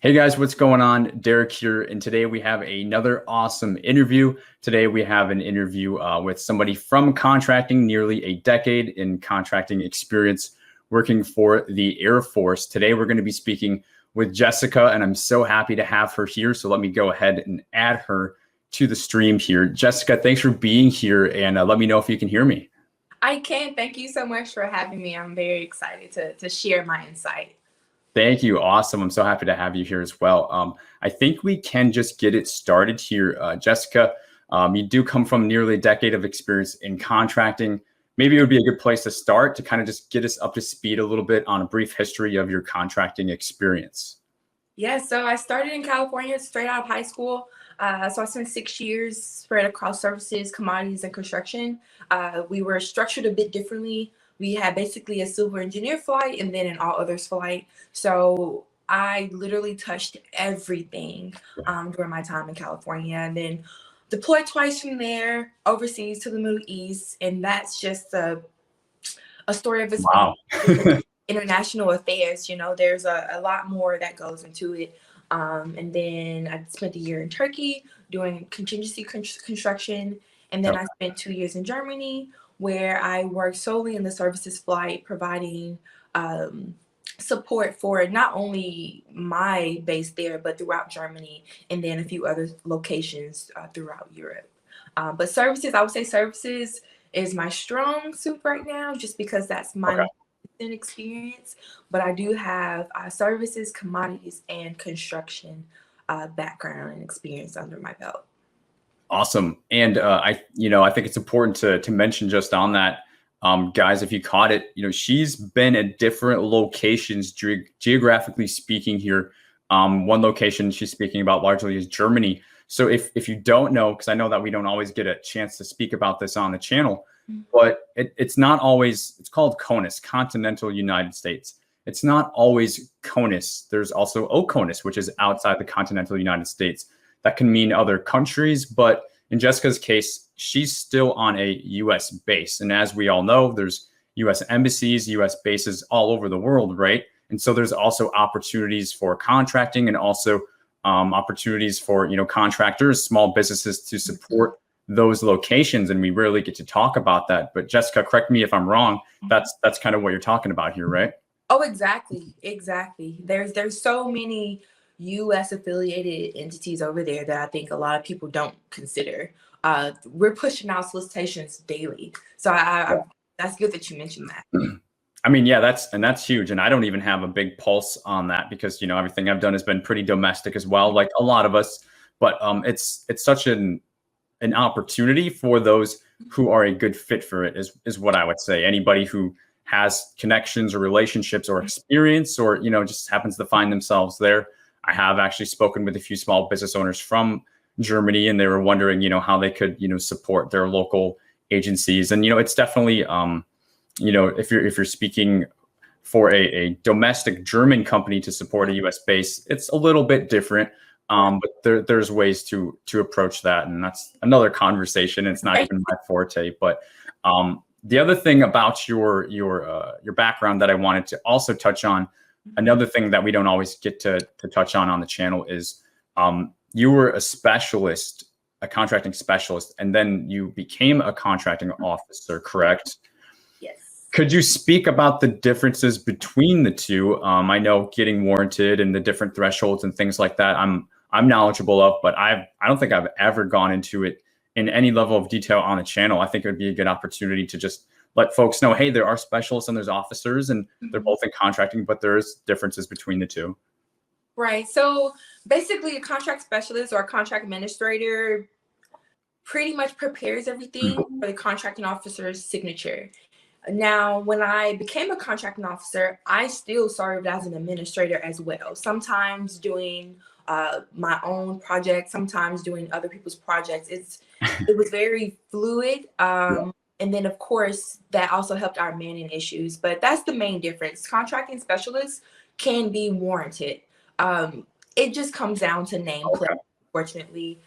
Hey guys, what's going on? Derek here, and today we have another awesome interview. Today we have an interview with somebody from contracting, nearly a decade in contracting experience working for the Air Force. Today we're going to be speaking with Jessica, and I'm so happy to have her here. So let me go ahead and add her to the stream here. Jessica, thanks for being here, and let me know if you can hear me. I can. Thank you so much for having me. I'm very excited to share my insight. Thank you. Awesome. I'm so happy to have you here as well. I think we can just get it started here. Jessica, you do come from nearly a decade of experience in contracting. Maybe it would be a good place to start to kind of just get us up to speed a little bit on a brief history of your contracting experience. Yeah, so I started in California straight out of high school. So I spent 6 years spread across services, commodities, and construction. We were structured a bit differently. We had basically a civil engineer flight and then an all others flight. So I literally touched everything during my time in California, and then deployed twice from there overseas to the Middle East. And that's just a story of its Wow. own. International affairs, there's a lot more that goes into it. And then I spent a year in Turkey doing contingency construction. And then I spent 2 years in Germany, where I worked solely in the services flight, providing support for not only my base there, but throughout Germany, and then a few other locations throughout Europe. But services, I would say services is my strong suit right now, just because that's my experience. But I do have services, commodities, and construction background and experience under my belt. Awesome. And I think it's important to mention just on that, guys, if you caught it, she's been at different locations geographically speaking here. One location she's speaking about largely is Germany. So if you don't know, because I know that we don't always get a chance to speak about this on the channel, but it's not always, it's called CONUS, Continental United States. It's not always CONUS. There's also OCONUS, which is outside the continental United States. That can mean other countries, but in Jessica's case, she's still on a US base. And as we all know, there's US embassies, US bases all over the world, right? And so there's also opportunities for contracting and also opportunities for, contractors, small businesses to support those locations. And we rarely get to talk about that. But Jessica, correct me if I'm wrong. That's kind of what you're talking about here, right? Oh, exactly. Exactly. There's so many US affiliated entities over there that I think a lot of people don't consider. We're pushing out solicitations daily. So that's good that you mentioned that. I mean, yeah, that's huge. And I don't even have a big pulse on that because, everything I've done has been pretty domestic as well, like a lot of us. But it's such an opportunity for those who are a good fit for it is what I would say. Anybody who has connections or relationships or experience or, just happens to find themselves there. I have actually spoken with a few small business owners from Germany, and they were wondering, how they could, support their local agencies. And, it's definitely, if you're speaking for a domestic German company to support a US base, it's a little bit different. But there's ways to approach that. And that's another conversation. It's not even my forte, but the other thing about your background that I wanted to also touch on, another thing that we don't always get to touch on the channel is you were a specialist, a contracting specialist, and then you became a contracting officer, correct? Yes. Could you speak about the differences between the two? I know getting warranted and the different thresholds and things like that I'm knowledgeable of, but I don't think I've ever gone into it in any level of detail on the channel. I think it would be a good opportunity to just let folks know, hey, there are specialists and there's officers, and they're both in contracting, but there's differences between the two. Right. So basically, a contract specialist or a contract administrator pretty much prepares everything for the contracting officer's signature. Now, when I became a contracting officer, I still served as an administrator as well, sometimes doing my own projects, sometimes doing other people's projects. It was very fluid. And then, of course, that also helped our manning issues. But that's the main difference. Contracting specialists can be warranted. It just comes down to nameplate, unfortunately.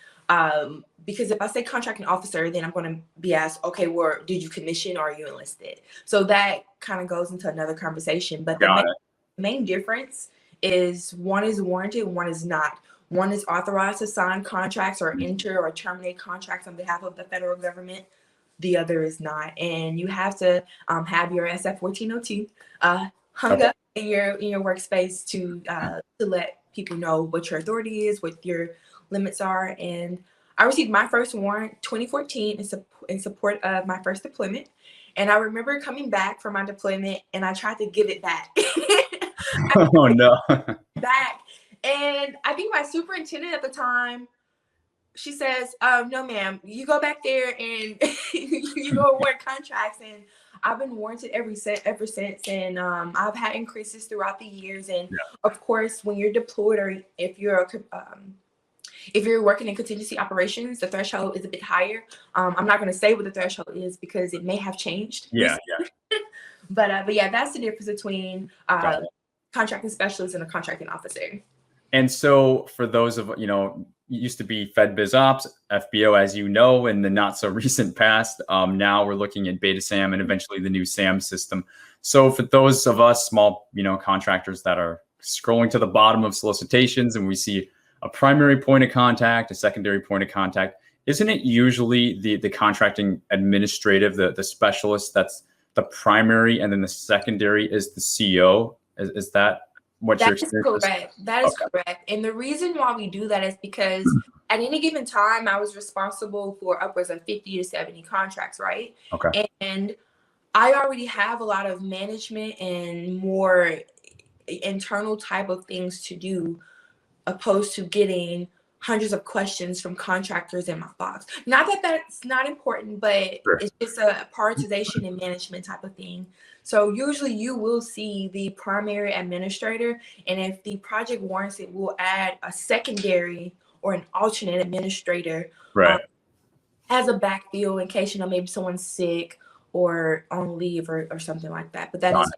Because if I say contracting officer, then I'm going to be asked, okay, well, did you commission or are you enlisted? So that kind of goes into another conversation. But the main difference is one is warranted, one is not. One is authorized to sign contracts or enter or terminate contracts on behalf of the federal government. The other is not. And you have to have your SF 1402 hung up in your workspace to let people know what your authority is, what your limits are. And I received my first warrant 2014 in support of my first deployment. And I remember coming back from my deployment and I tried to give it back. Oh no. Back. And I think my superintendent at the time, she says, no, ma'am, you go back there and you go award contracts. And I've been warranted ever since. And I've had increases throughout the years. And of course, when you're deployed or if you're working in contingency operations, the threshold is a bit higher. I'm not going to say what the threshold is because it may have changed. Yeah. But yeah, that's the difference between contracting specialist and a contracting officer. And so for those of, used to be Fed Biz Ops, FBO, as you know, in the not so recent past, now we're looking at beta.sam and eventually the new SAM system. So for those of us small, contractors that are scrolling to the bottom of solicitations and we see a primary point of contact, a secondary point of contact, isn't it usually the contracting administrative, the specialist that's the primary, and then the secondary is the CO? Is that what your experience is? Correct. That is correct. And the reason why we do that is because at any given time, I was responsible for upwards of 50 to 70 contracts, right? Okay. And I already have a lot of management and more internal type of things to do, opposed to getting hundreds of questions from contractors in my box. Not that that's not important, but it's just a prioritization and management type of thing. So usually you will see the primary administrator, and if the project warrants it, we'll add a secondary or an alternate administrator as a backfill in case, maybe someone's sick or on leave or something like that. But that is.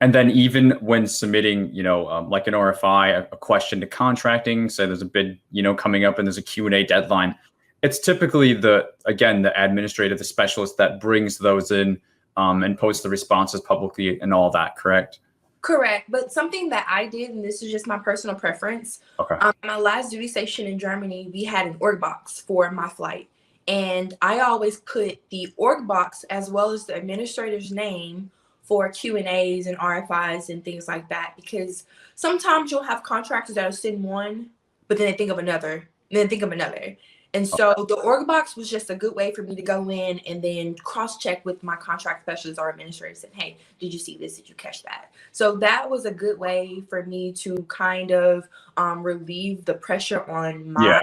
And then even when submitting, like an RFI, a question to contracting, say there's a bid, coming up and there's a Q&A deadline, it's typically the administrator, the specialist that brings those in and posts the responses publicly and all that, correct? Correct. But something that I did, and this is just my personal preference. Okay. My last duty station in Germany, we had an org box for my flight. And I always put the org box as well as the administrator's name for Q&As and RFIs and things like that, because sometimes you'll have contractors that'll send one, but then they think of another, and then think of another. And so the org box was just a good way for me to go in and then cross-check with my contract specialist or administrator, saying, hey, did you see this? Did you catch that? So that was a good way for me to kind of relieve the pressure on my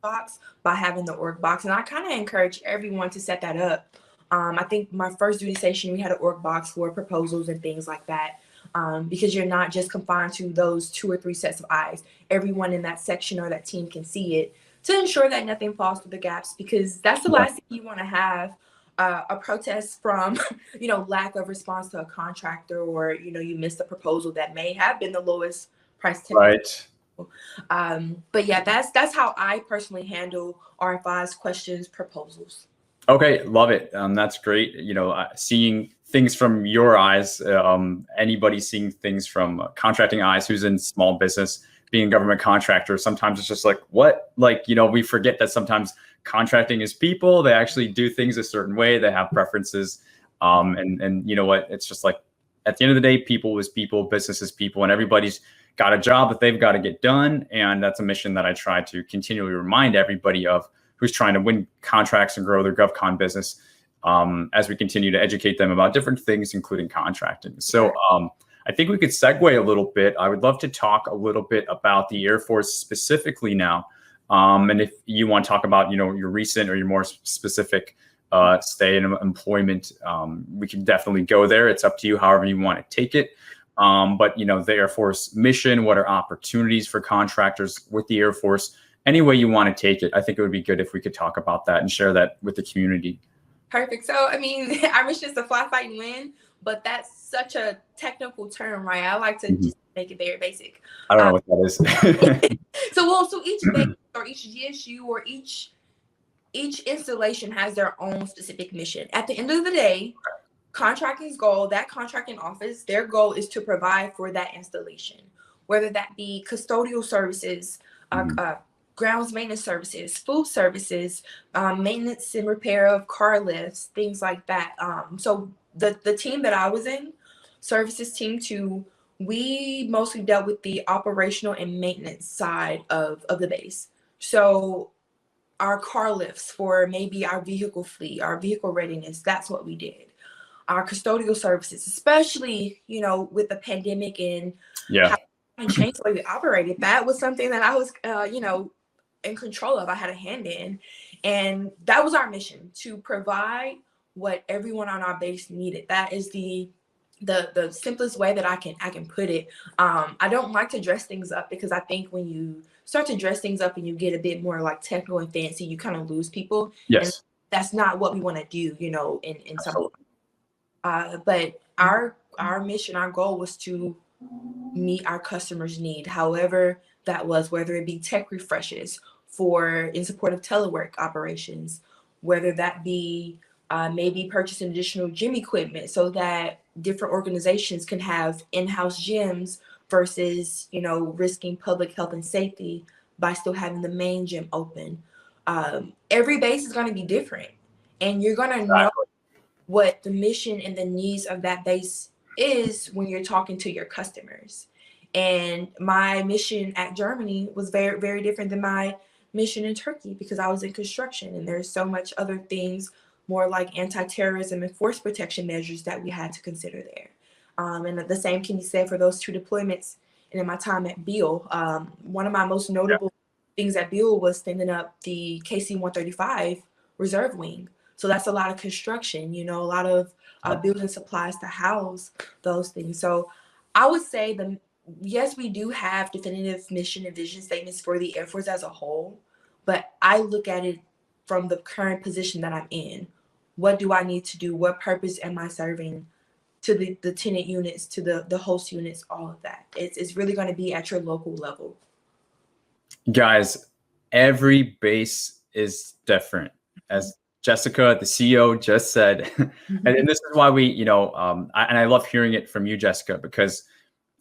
box by having the org box. And I kind of encourage everyone to set that up. I think my first duty station, we had an org box for proposals and things like that, because you're not just confined to those 2 or 3 sets of eyes. Everyone in that section or that team can see it to ensure that nothing falls through the gaps, because that's the last thing you want to have, a protest from, lack of response to a contractor, or, you missed a proposal that may have been the lowest price. Right. But yeah, that's how I personally handle RFIs, questions, proposals. Okay, love it. That's great. Seeing things from your eyes, anybody seeing things from contracting eyes who's in small business, being a government contractor, sometimes it's just like, what? We forget that sometimes contracting is people. They actually do things a certain way. They have preferences. And you know what? It's just like, at the end of the day, people is people, business is people, and everybody's got a job that they've got to get done. And that's a mission that I try to continually remind everybody of who's trying to win contracts and grow their GovCon business, as we continue to educate them about different things, including contracting. So I think we could segue a little bit. I would love to talk a little bit about the Air Force specifically now. And if you want to talk about, your recent or your more specific stay in employment, we can definitely go there. It's up to you, however you want to take it. But, the Air Force mission, what are opportunities for contractors with the Air Force? Any way you want to take it, I think it would be good if we could talk about that and share that with the community. Perfect. So, our mission is to fly, fight, and win, but that's such a technical term, right? I like to just make it very basic. I don't know what that is. So each base or each GSU or each installation has their own specific mission. At the end of the day, contracting's goal, that contracting office, their goal is to provide for that installation. whether that be custodial services, grounds maintenance services, food services, maintenance and repair of car lifts, things like that. So the team that I was in, services team 2, we mostly dealt with the operational and maintenance side of the base. So our car lifts for maybe our vehicle fleet, our vehicle readiness, that's what we did. Our custodial services, especially, you know, with the pandemic and how and change the way we operated, that was something that I was, you know, in control of. I had a hand in, and that was our mission, to provide what everyone on our base needed. That is the simplest way that I can put it. I don't like to dress things up, because I think when you start to dress things up and you get a bit more like technical and fancy, you kind of lose people. Yes. And that's not what we want to do, you know, in some. But our mission, our goal was to meet our customers' need, however that was, whether it be tech refreshes in support of telework operations, whether that be maybe purchasing additional gym equipment so that different organizations can have in-house gyms versus, you know, risking public health and safety by still having the main gym open. Every base is going to be different, and you're going to know what the mission and the needs of that base is when you're talking to your customers. And my mission at Germany was very, very different than my mission in Turkey, because I was in construction, and there's so much other things, more like anti-terrorism and force protection measures that we had to consider there. And the same can be said for those 2 deployments. And in my time at Beale, one of my most notable things at Beale was standing up the KC-135 Reserve Wing. So that's a lot of construction, you know, a lot of building supplies to house those things. So I would say yes, we do have definitive mission and vision statements for the Air Force as a whole, but I look at it from the current position that I'm in. What do I need to do? What purpose am I serving to the tenant units, to the host units, all of that? It's really going to be at your local level. Guys, every base is different, as Jessica, the CEO, just said. And this is why we, you know, and I love hearing it from you, Jessica, because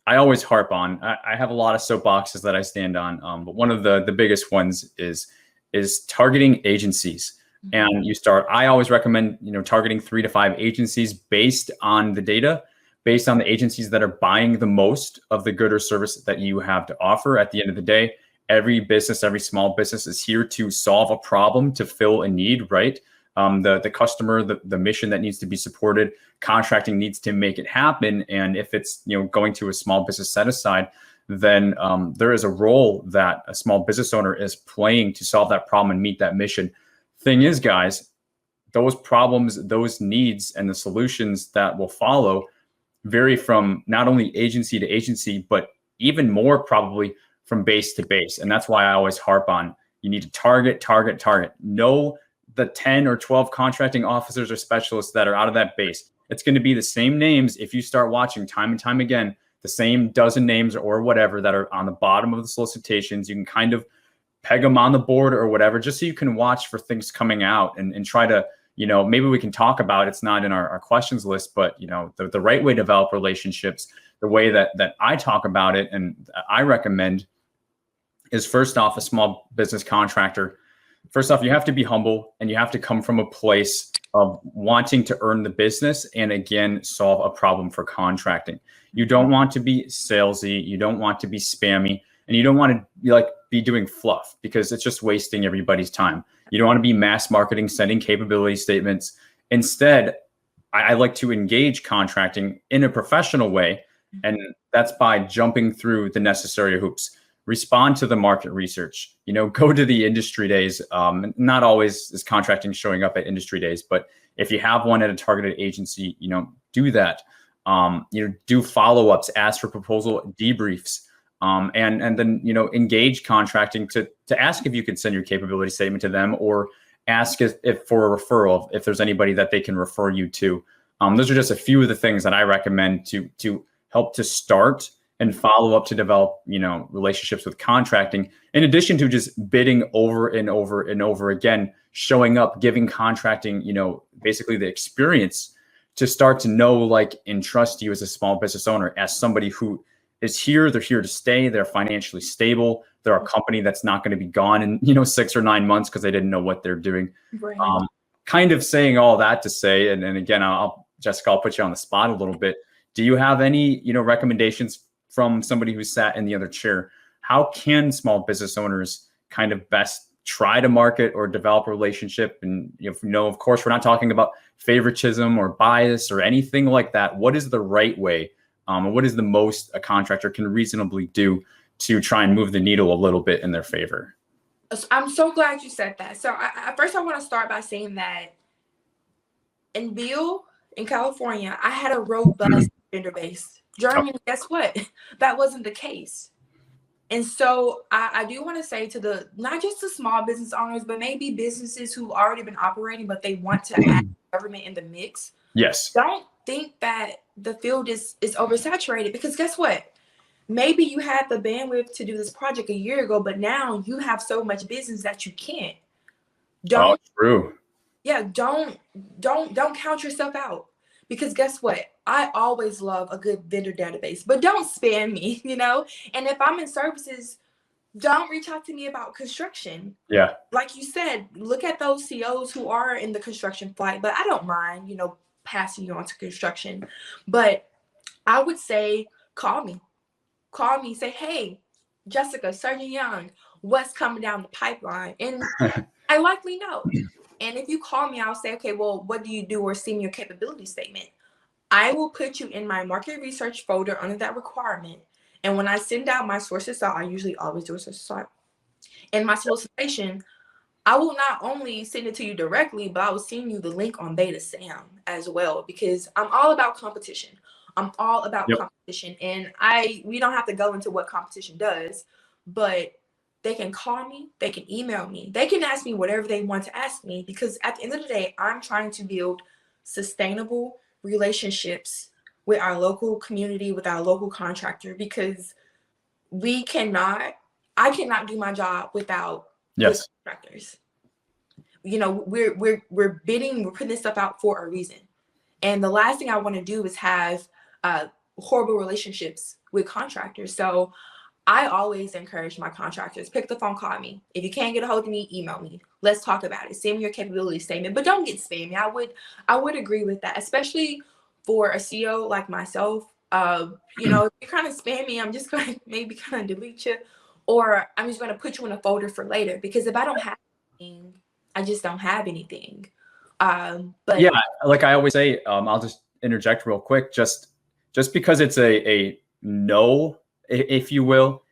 I always harp on, I have a lot of soapboxes that I stand on, but one of the biggest ones is targeting agencies. And I always recommend, you know, targeting 3 to 5 agencies based on the data, based on the agencies that are buying the most of the good or service that you have to offer. At the end of the day, every business, every small business is here to solve a problem, to fill a need, right? The customer, the mission that needs to be supported, contracting needs to make it happen. And if it's, you know, going to a small business set aside, then there is a role that a small business owner is playing to solve that problem and meet that mission. Thing is, guys, those problems, those needs, and the solutions that will follow vary from not only agency to agency, but even more probably from base to base. And that's why I always harp on, you need to target. Know the 10 or 12 contracting officers or specialists that are out of that base. It's going to be the same names if you start watching time and time again, the same dozen names or whatever that are on the bottom of the solicitations. You can kind of peg them on the board or whatever, just so you can watch for things coming out and try to, you know, maybe we can talk about, it's not in our questions list, but, you know, the right way to develop relationships, the way that I talk about it and I recommend is, first off, a small business contractor. First off, you have to be humble, and you have to come from a place of wanting to earn the business and, again, solve a problem for contracting. You don't want to be salesy. You don't want to be spammy, and you don't want to be doing fluff, because it's just wasting everybody's time. You don't want to be mass marketing, sending capability statements. Instead, I like to engage contracting in a professional way, and that's by jumping through the necessary hoops. Respond to the market research, you know, go to the industry days. Not always is contracting showing up at industry days, but if you have one at a targeted agency, you know, do that. You know, do follow-ups, ask for proposal debriefs, and then, you know, engage contracting to ask if you could send your capability statement to them, or ask if for a referral, if there's anybody that they can refer you to. Those are just a few of the things that I recommend to help to start and follow up to develop, you know, relationships with contracting, in addition to just bidding over and over and over again, showing up, giving contracting, you know, basically the experience to start to know, like, and trust you as a small business owner, as somebody who is here. They're here to stay. They're financially stable. They're a company that's not going to be gone in, 6 or 9 months because they didn't know what they're doing. Right. Kind of saying all that to say, and again, Jessica, I'll put you on the spot a little bit. Do you have any, recommendations from somebody who sat in the other chair? How can small business owners kind of best try to market or develop a relationship? And, of course, we're not talking about favoritism or bias or anything like that. What is the right way? What is the most a contractor can reasonably do to try and move the needle a little bit in their favor? I'm so glad you said that. So first I want to start by saying that in Bill, in California, I had a robust vendor base. Germany, guess what? That wasn't the case. And so I do want to say to not just the small business owners, but maybe businesses who've already been operating, but they want to add government in the mix. Yes. Don't think that the field is oversaturated, because guess what? Maybe you had the bandwidth to do this project a year ago, but now you have so much business that you can't. True. Yeah, don't count yourself out, because guess what? I always love a good vendor database, but don't spam me, And if I'm in services, don't reach out to me about construction. Yeah. Like you said, look at those COs who are in the construction flight, but I don't mind, passing you on to construction. But I would say, call me, say, hey, Jessica, Sergeant Young, what's coming down the pipeline? And I likely know. And if you call me, I'll say, okay, well, what do you do? Or send me your capability statement. I will put you in my market research folder under that requirement. And when I send out my sources, so I usually always do a sources out. In my solicitation, I will not only send it to you directly, but I will send you the link on beta.sam as well, because I'm all about competition. I'm all about competition. And we don't have to go into what competition does, but they can call me, they can email me, they can ask me whatever they want to ask me, because at the end of the day, I'm trying to build sustainable relationships with our local community, with our local contractor, because I cannot do my job without good contractors. We're putting this stuff out for a reason. And the last thing I want to do is have horrible relationships with contractors. So I always encourage my contractors, pick the phone, call me. If you can't get a hold of me, email me. Let's talk about it. Send me your capability statement, but don't get spammy. I would agree with that, especially for a CEO like myself. If you're kind of spammy, I'm just going to maybe kind of delete you, or I'm just going to put you in a folder for later, because if I don't have anything, I just don't have anything. But yeah, like I always say, I'll just interject real quick. Just because it's a no, if you will,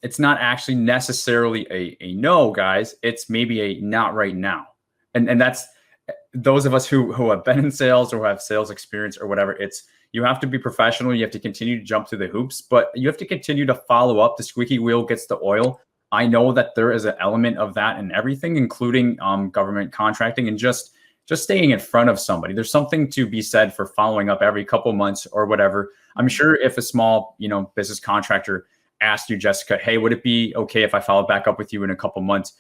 it's not actually necessarily a no, guys. It's maybe a not right now. And that's those of us who have been in sales or who have sales experience or whatever. You have to be professional. You have to continue to jump through the hoops, but you have to continue to follow up. The squeaky wheel gets the oil. I know that there is an element of that in everything, including government contracting and just staying in front of somebody. There's something to be said for following up every couple months or whatever. I'm sure if a small, business contractor asked you, Jessica, hey, would it be okay if I followed back up with you in a couple months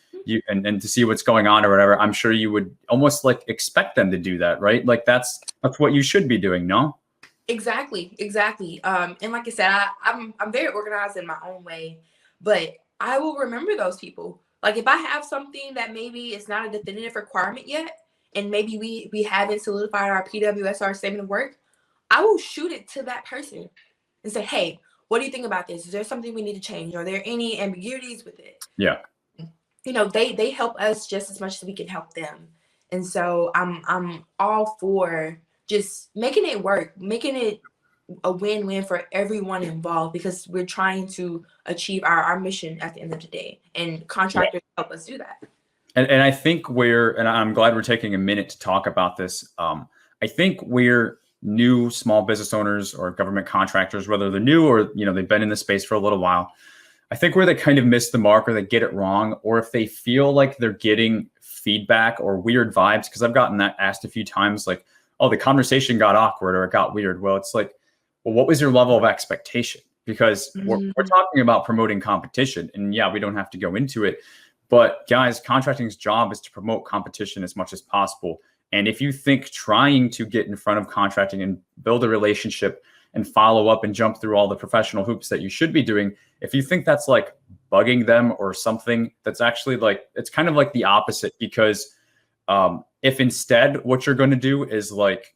and to see what's going on or whatever, I'm sure you would almost like expect them to do that, right? Like that's what you should be doing, no? Exactly. And like I said, I'm very organized in my own way, but I will remember those people. Like if I have something that maybe it's not a definitive requirement yet, and maybe we haven't solidified our PWSR statement of work, I will shoot it to that person and say, hey, what do you think about this? Is there something we need to change? Are there any ambiguities with it? Yeah. They help us just as much as we can help them. And so I'm all for just making it work, making it a win-win for everyone involved, because we're trying to achieve our mission at the end of the day, and contractors help us do that. And I think and I'm glad we're taking a minute to talk about this. I think we're new small business owners or government contractors, whether they're new or, they've been in the space for a little while. I think where they kind of miss the mark or they get it wrong, or if they feel like they're getting feedback or weird vibes, because I've gotten that asked a few times, like, oh, the conversation got awkward or it got weird. Well, it's like, well, what was your level of expectation? Because we're talking about promoting competition, and yeah, we don't have to go into it. But guys, contracting's job is to promote competition as much as possible. And if you think trying to get in front of contracting and build a relationship and follow up and jump through all the professional hoops that you should be doing, if you think that's like bugging them or something, that's actually like, it's kind of like the opposite. Because if instead what you're going to do is like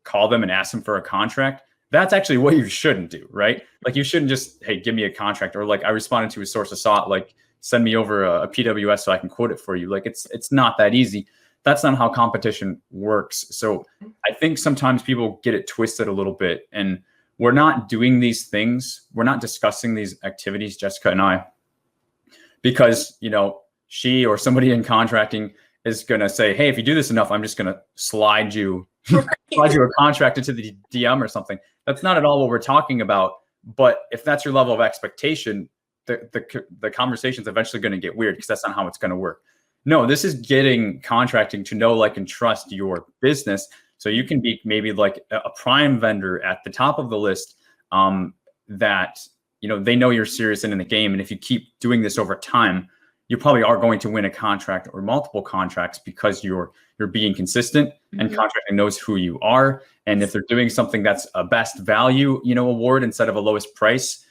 call them and ask them for a contract, that's actually what you shouldn't do, right? Like you shouldn't just, hey, give me a contract. Or like I responded to a source of SOT, like send me over a PWS so I can quote it for you. Like it's not that easy. That's not how competition works. So I think sometimes people get it twisted a little bit, and we're not doing these things. We're not discussing these activities, Jessica and I, because, you know, she or somebody in contracting is going to say, hey, if you do this enough, I'm just going to slide you a contract into the DM or something. That's not at all what we're talking about. But if that's your level of expectation, the conversation's eventually going to get weird, because that's not how it's going to work. No, this is getting contracting to know, like, and trust your business, so you can be maybe like a prime vendor at the top of the list, that, you know, they know you're serious and in the game. And if you keep doing this over time, you probably are going to win a contract or multiple contracts, because you're being consistent, and contracting knows who you are. And if they're doing something that's a best value, you know, award instead of a lowest price,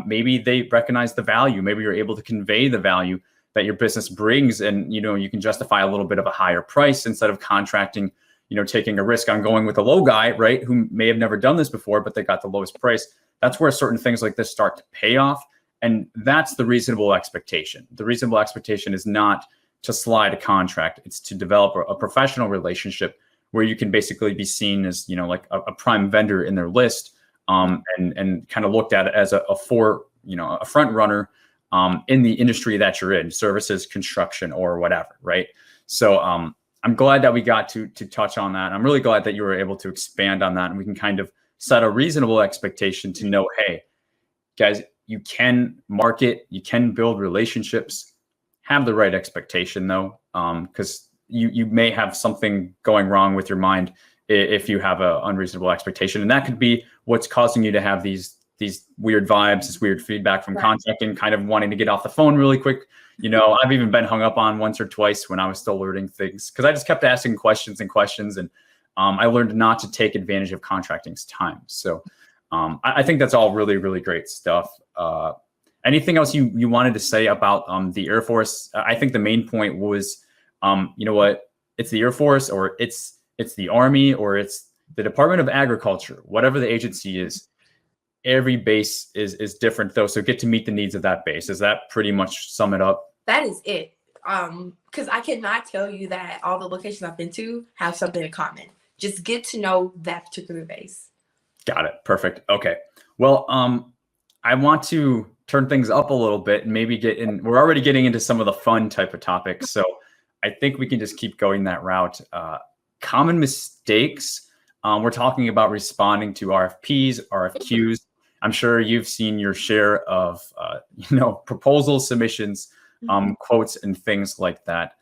maybe they recognize the value. Maybe you're able to convey the value that your business brings, and, you know, you can justify a little bit of a higher price instead of contracting, you know, taking a risk on going with a low guy, right, who may have never done this before, but they got the lowest price. That's where certain things like this start to pay off. And that's the reasonable expectation. The reasonable expectation is not to slide a contract. It's to develop a professional relationship where you can basically be seen as, you know, like a prime vendor in their list, and kind of looked at it as a front runner in the industry that you're in, services, construction, or whatever, right? So I'm glad that we got to touch on that. I'm really glad that you were able to expand on that, and we can kind of set a reasonable expectation to know, hey, guys, you can market, you can build relationships, have the right expectation though, because you may have something going wrong with your mind if you have an unreasonable expectation. And that could be what's causing you to have these weird vibes, this weird feedback from contracting, kind of wanting to get off the phone really quick. You know, I've even been hung up on once or twice when I was still learning things, because I just kept asking questions. And I learned not to take advantage of contracting's time. So I think that's all really, really great stuff. Anything else you wanted to say about the Air Force? I think the main point was, you know what, it's the Air Force, or it's the Army, or it's the Department of Agriculture, whatever the agency is. Every base is different though. So get to meet the needs of that base. Does that pretty much sum it up? That is it. Because I cannot tell you that all the locations I've been to have something in common. Just get to know that particular base. Got it. Perfect. Okay. Well, I want to turn things up a little bit and maybe get in. We're already getting into some of the fun type of topics, so I think we can just keep going that route. Common mistakes. We're talking about responding to RFPs, RFQs. I'm sure you've seen your share of, proposal submissions, quotes, and things like that.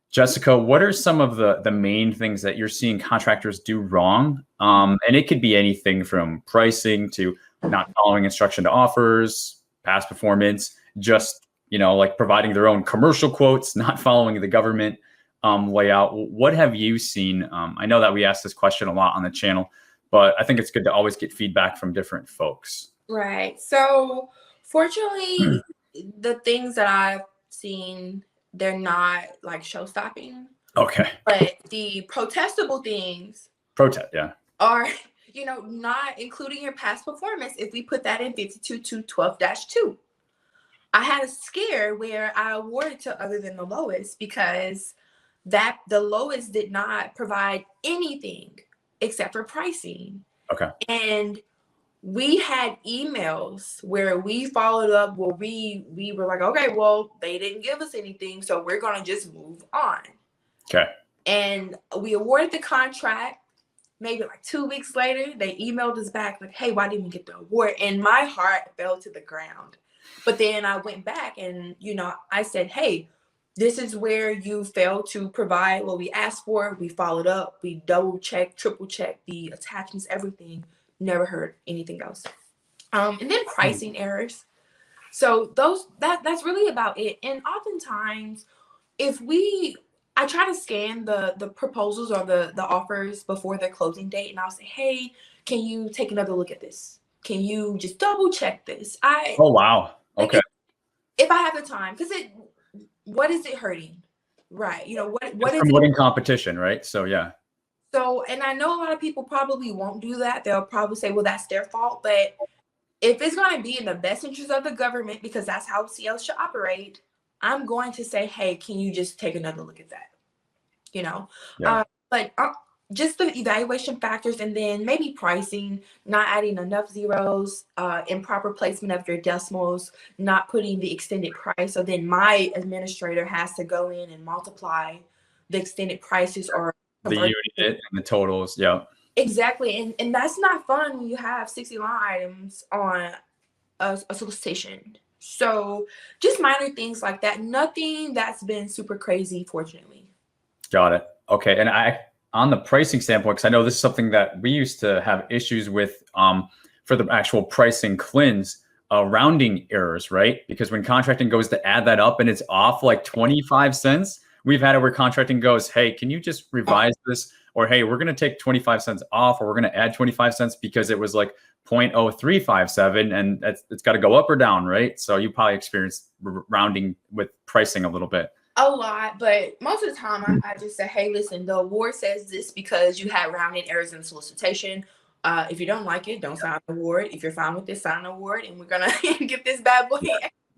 Jessica, what are some of the main things that you're seeing contractors do wrong? And it could be anything from pricing to not following instruction to offers, past performance, just, like providing their own commercial quotes, not following the government layout. What have you seen? I know that we ask this question a lot on the channel, but I think it's good to always get feedback from different folks. Right. So fortunately, the things that I've seen, they're not like show-stopping. Okay. But the protestable things are, not including your past performance if we put that in 52.212-2. I had a scare where I awarded to other than the lowest because the lowest did not provide anything except for pricing. Okay. And we had emails where we followed up where we were like, okay, well, they didn't give us anything, so we're going to just move on. Okay. And we awarded the contract. Maybe like 2 weeks later, they emailed us back like, hey, why didn't we get the award? And my heart fell to the ground. But then I went back and, I said, hey, this is where you failed to provide what we asked for. We followed up. We double checked, triple checked the attachments, everything. Never heard anything else. And then pricing errors. So that's really about it. And oftentimes, I try to scan the proposals or the offers before their closing date, and I'll say, hey, can you take another look at this? Can you just double check this? Oh, wow. Okay. If I have the time, because what is it hurting? Right. What It's is it? promoting competition, right? So yeah. So, and I know a lot of people probably won't do that. They'll probably say, well, that's their fault. But if it's going to be in the best interest of the government, because that's how CL should operate, I'm going to say, hey, can you just take another look at that? Yeah. But just the evaluation factors, and then maybe pricing, not adding enough zeros, improper placement of your decimals, not putting the extended price. So then my administrator has to go in and multiply the extended prices or The unit and the totals. Yeah. Exactly. And that's not fun when you have 60 line items on a solicitation. So just minor things like that. Nothing that's been super crazy, fortunately. Got it. Okay. And on the pricing standpoint, because I know this is something that we used to have issues with for the actual pricing cleanse, rounding errors, right? Because when contracting goes to add that up and it's off like 25 cents, we've had it where contracting goes, hey, can you just revise this? Or, hey, we're going to take 25 cents off, or we're going to add 25 cents because it was like 0.0357 and it's got to go up or down, right? So you probably experienced rounding with pricing a little bit. A lot, but most of the time I just say, hey, listen, the award says this because you had rounding errors in the solicitation. If you don't like it, don't sign the award. If you're fine with this, sign the award, and we're gonna get this bad boy.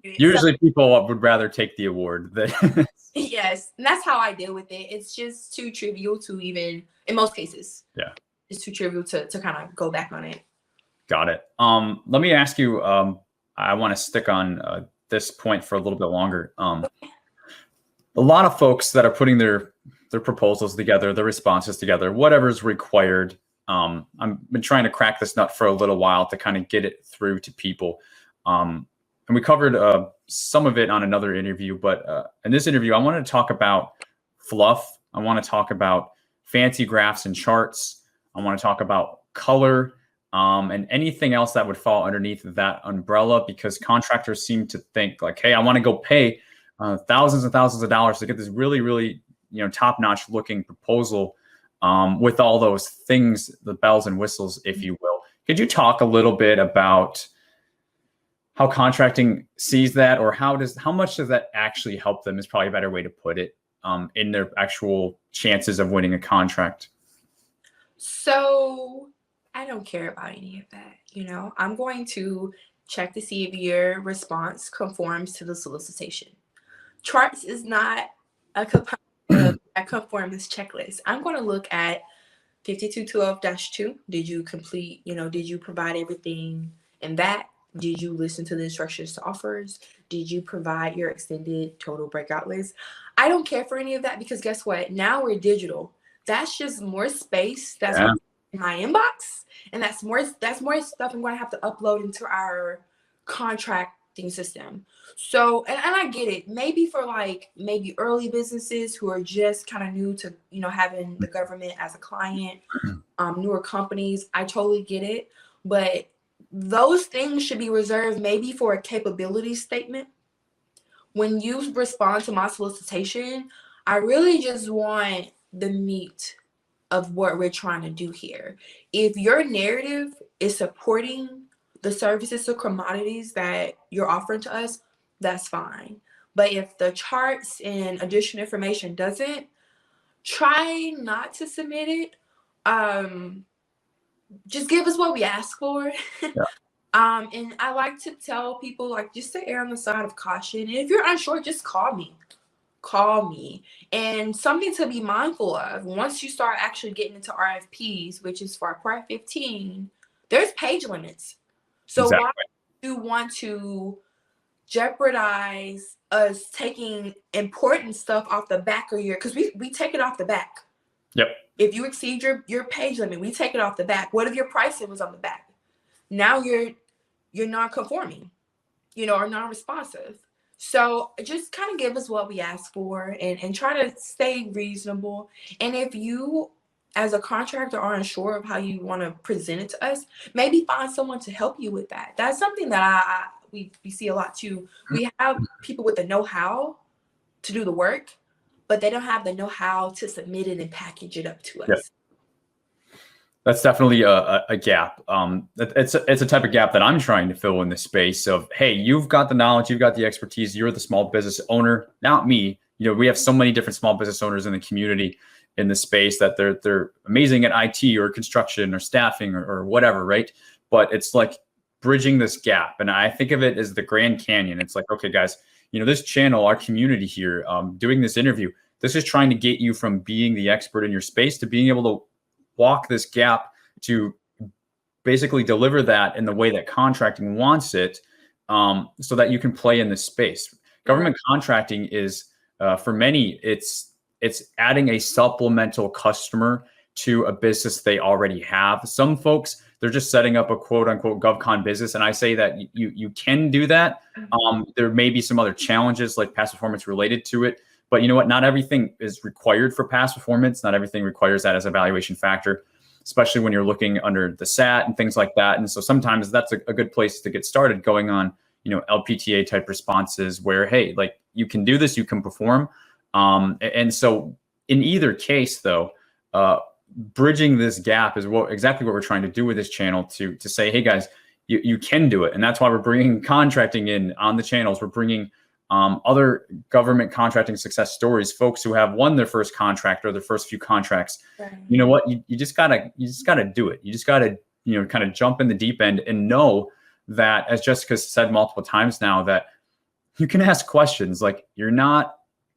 Usually people would rather take the award than yes, and that's how I deal with it. It's just too trivial to even, in most cases. Yeah. It's too trivial to kind of go back on it. Got it. Let me ask you, I want to stick on this point for a little bit longer. A lot of folks that are putting their proposals together, their responses together, whatever's required. I've been trying to crack this nut for a little while to kind of get it through to people. And we covered some of it on another interview, but in this interview, I wanted to talk about fluff. I want to talk about fancy graphs and charts. I want to talk about color and anything else that would fall underneath that umbrella, because contractors seem to think like, hey, I want to go pay thousands and thousands of dollars to get this really, really, top-notch looking proposal with all those things, the bells and whistles, if you will. Could you talk a little bit about how contracting sees that, or how much does that actually help them, is probably a better way to put it, in their actual chances of winning a contract? So I don't care about any of that. I'm going to check to see if your response conforms to the solicitation. Charts is not a conformance checklist. I'm going to look at 5212-2. Did you complete, did you provide everything in that? Did you listen to the instructions to offers? Did you provide your extended total breakout list? I don't care for any of that, because guess what? Now we're digital. That's just more space that's in my inbox. And that's more stuff I'm going to have to upload into our contracting system. So, and I get it. Maybe for maybe early businesses who are just kind of new to, having the government as a client, newer companies, I totally get it. But those things should be reserved maybe for a capability statement. When you respond to my solicitation, I really just want the meat of what we're trying to do here. If your narrative is supporting the services or commodities that you're offering to us, that's fine. But if the charts and additional information doesn't, try not to submit it. Just give us what we ask for. Yeah. And I like to tell people, just to err on the side of caution. And if you're unsure, just call me. And something to be mindful of, once you start actually getting into RFPs, which is for Part 15, there's page limits. So exactly. Why do you want to jeopardize us taking important stuff off the back of because we take it off the back. Yep. If you exceed your page limit, we take it off the back. What if your pricing was on the back? Now you're non-conforming, or non-responsive. So just kind of give us what we ask for and try to stay reasonable. And if you, as a contractor, are unsure of how you want to present it to us, maybe find someone to help you with that. That's something that we see a lot too. We have people with the know-how to do the work, but they don't have the know-how to submit it and package it up to us. That's definitely a gap. It's a type of gap that I'm trying to fill in the space of, hey, you've got the knowledge, you've got the expertise, you're the small business owner, not me. We have so many different small business owners in the community in the space that they're amazing at IT or construction or staffing or whatever, right? But it's like bridging this gap. And I think of it as the Grand Canyon. It's like, okay, guys, this channel, our community here, doing this interview, this is trying to get you from being the expert in your space to being able to walk this gap to basically deliver that in the way that contracting wants it, so that you can play in this space. Government contracting is, for many, it's adding a supplemental customer to a business they already have. Some folks, they're just setting up a quote unquote GovCon business. And I say that you can do that. There may be some other challenges like past performance related to it. But you know what? Not everything is required for past performance. Not everything requires that as a valuation factor, especially when you're looking under the SAT and things like that. And so sometimes that's a good place to get started, going on, LPTA type responses where, hey, like you can do this, you can perform. And so in either case, though, bridging this gap is exactly what we're trying to do with this channel to say, hey guys, you can do it. And that's why we're bringing contracting in on the channels. We're bringing other government contracting success stories, folks who have won their first contract or their first few contracts. Right. You know what? You just gotta do it. You just gotta, kind of jump in the deep end and know that, as Jessica said multiple times now, that you can ask questions. Like, you're not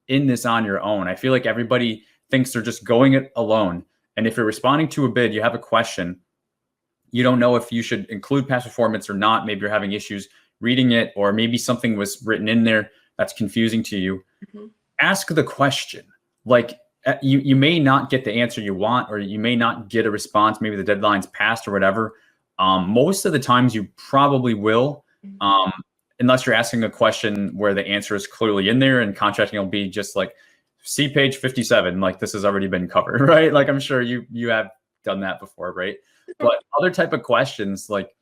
in this on your own. I feel like everybody thinks they're just going it alone. And if you're responding to a bid, you have a question, you don't know if you should include past performance or not. Maybe you're having issues reading it, or maybe something was written in there that's confusing to you. Ask the question. Like, you may not get the answer you want, or you may not get a response. Maybe the deadline's passed or whatever. Most of the times you probably will, unless you're asking a question where the answer is clearly in there, and contracting will be just like, see page 57, like this has already been covered, right? Like, I'm sure you have done that before, right? But other type of questions, like,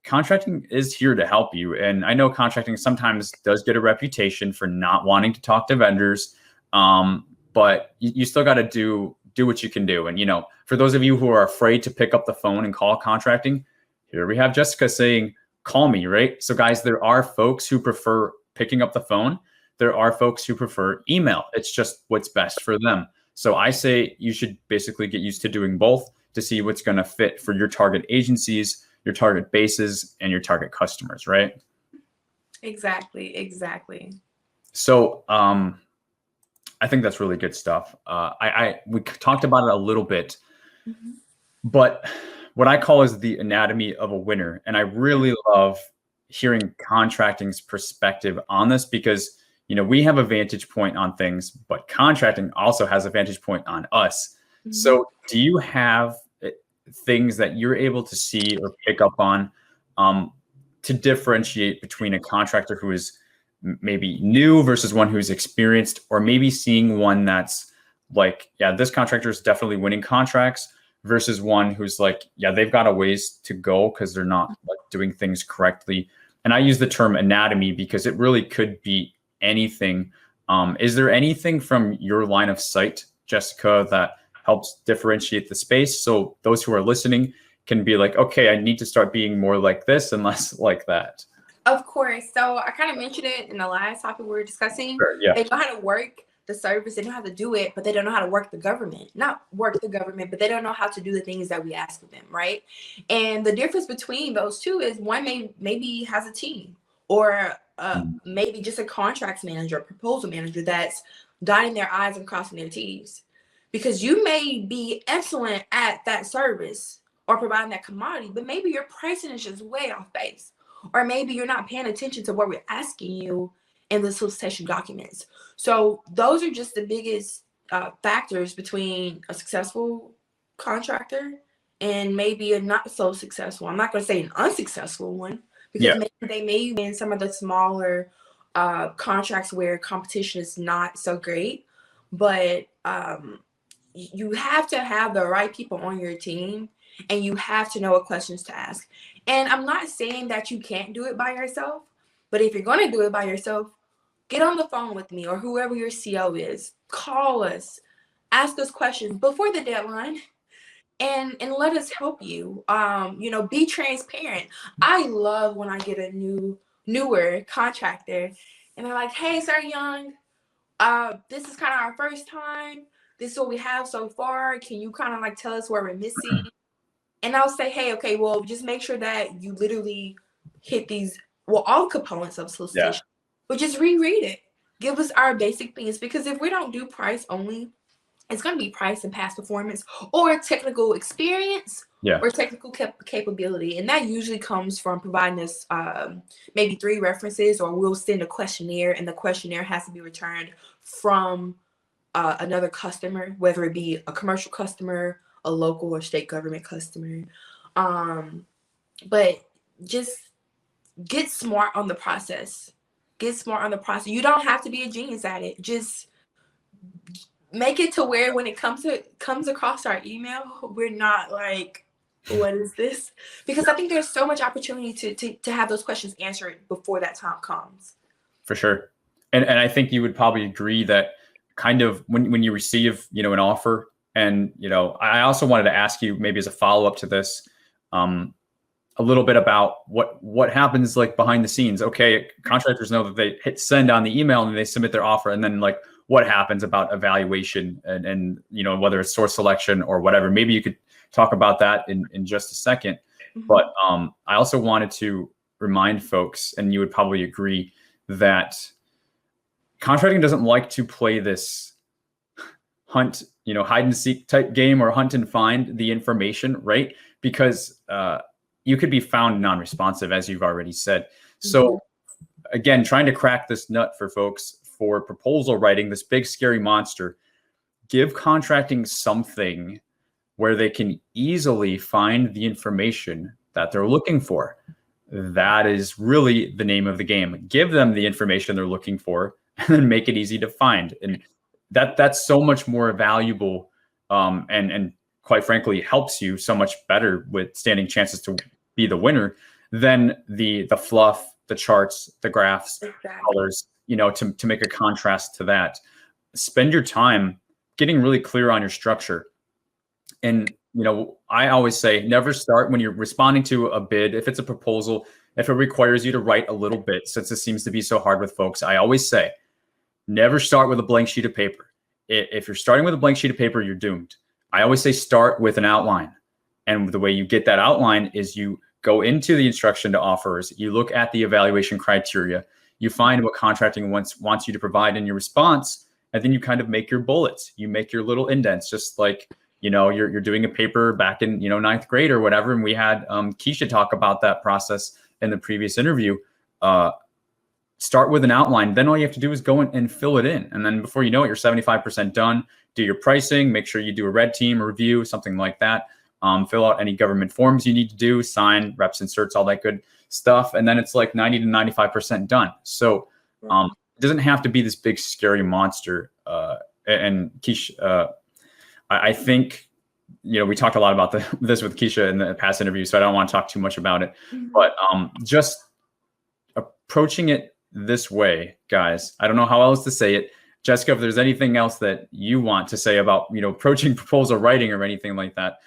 contracting is here to help you. And I know contracting sometimes does get a reputation for not wanting to talk to vendors, but you still got to do what you can do. And, for those of you who are afraid to pick up the phone and call contracting, here we have Jessica saying, call me, right? So guys, there are folks who prefer picking up the phone. There are folks who prefer email. It's just what's best for them. So I say you should basically get used to doing both to see what's going to fit for your target agencies, your target bases, and your target customers, right? Exactly. So I think that's really good stuff. We talked about it a little bit, but what I call is the anatomy of a winner. And I really love hearing contracting's perspective on this, because we have a vantage point on things, but contracting also has a vantage point on us. So do you have things that you're able to see or pick up on to differentiate between a contractor who is maybe new versus one who's experienced, or maybe seeing one that's like, yeah, this contractor is definitely winning contracts, versus one who's like, yeah, they've got a ways to go because they're not like doing things correctly? And I use the term anatomy because it really could be anything. Is there anything from your line of sight, Jessica, that helps differentiate the space, so those who are listening can be like, okay, I need to start being more like this and less like that? Of course. So I kind of mentioned it in the last topic we were discussing. Sure, yeah. They know how to work the service, they know how to do it, but they don't know how to work the government. Not work the government, but they don't know how to do the things that we ask of them, right? And the difference between those two is one maybe has a team, or maybe just a contracts manager, proposal manager that's dotting their I's and crossing their T's. Because you may be excellent at that service or providing that commodity, but maybe your pricing is just way off base. Or maybe you're not paying attention to what we're asking you in the solicitation documents. So those are just the biggest factors between a successful contractor and maybe a not so successful. I'm not going to say an unsuccessful one, because maybe they may win some of the smaller contracts where competition is not so great. But you have to have the right people on your team, and you have to know what questions to ask. And I'm not saying that you can't do it by yourself, but if you're going to do it by yourself, get on the phone with me or whoever your CO is. Call us, ask us questions before the deadline, and let us help you. Be transparent. I love when I get a newer contractor and they're like, hey, Sir Young, this is kind of our first time. This is what we have so far. Can you kind of like tell us where we're missing? And I'll say, hey, okay, well, just make sure that you literally hit all components of solicitation, but just reread it. Give us our basic things, because if we don't do price only, it's going to be price and past performance, or technical experience, or technical capability. And that usually comes from providing us maybe 3 references, or we'll send a questionnaire, and the questionnaire has to be returned from another customer, whether it be a commercial customer, a local or state government customer. But just get smart on the process. Get smart on the process. You don't have to be a genius at it. Just make it to where when it comes across our email, we're not like, what is this? Because I think there's so much opportunity to have those questions answered before that time comes. For sure. And I think you would probably agree that kind of when you receive, an offer, and, I also wanted to ask you, maybe as a follow-up to this, a little bit about what happens like behind the scenes. Okay, contractors know that they hit send on the email and they submit their offer, and then like what happens about evaluation and whether it's source selection or whatever. Maybe you could talk about that in just a second. Mm-hmm. But I also wanted to remind folks, and you would probably agree, that contracting doesn't like to play this hunt, hide and seek type game, or hunt and find the information, right? Because you could be found non-responsive, as you've already said. So again, trying to crack this nut for folks for proposal writing, this big scary monster, give contracting something where they can easily find the information that they're looking for. That is really the name of the game. Give them the information they're looking for, and then make it easy to find. And that's so much more valuable, and quite frankly helps you so much better with standing chances to be the winner than the fluff, the charts, the graphs, colors, to make a contrast to that. Spend your time getting really clear on your structure. And I always say, never start when you're responding to a bid. If it's a proposal, if it requires you to write a little bit, since it seems to be so hard with folks, I always say, never start with a blank sheet of paper. If you're starting with a blank sheet of paper, you're doomed. I always say start with an outline. And the way you get that outline is you go into the instruction to offers, you look at the evaluation criteria, you find what contracting wants you to provide in your response, and then you kind of make your bullets. You make your little indents, just like, you're doing a paper back in, 9th grade or whatever. And we had Keisha talk about that process in the previous interview. Start with an outline. Then all you have to do is go in and fill it in. And then before you know it, you're 75% done. Do your pricing, make sure you do a red team review, something like that. Fill out any government forms you need to do, sign, reps, inserts, all that good stuff. And then it's like 90 to 95% done. So it doesn't have to be this big, scary monster. And Keisha, I think, we talked a lot about this with Keisha in the past interview, so I don't want to talk too much about it. But just approaching it this way, guys. I don't know how else to say it. Jessica, if there's anything else that you want to say about, approaching proposal writing or anything like that,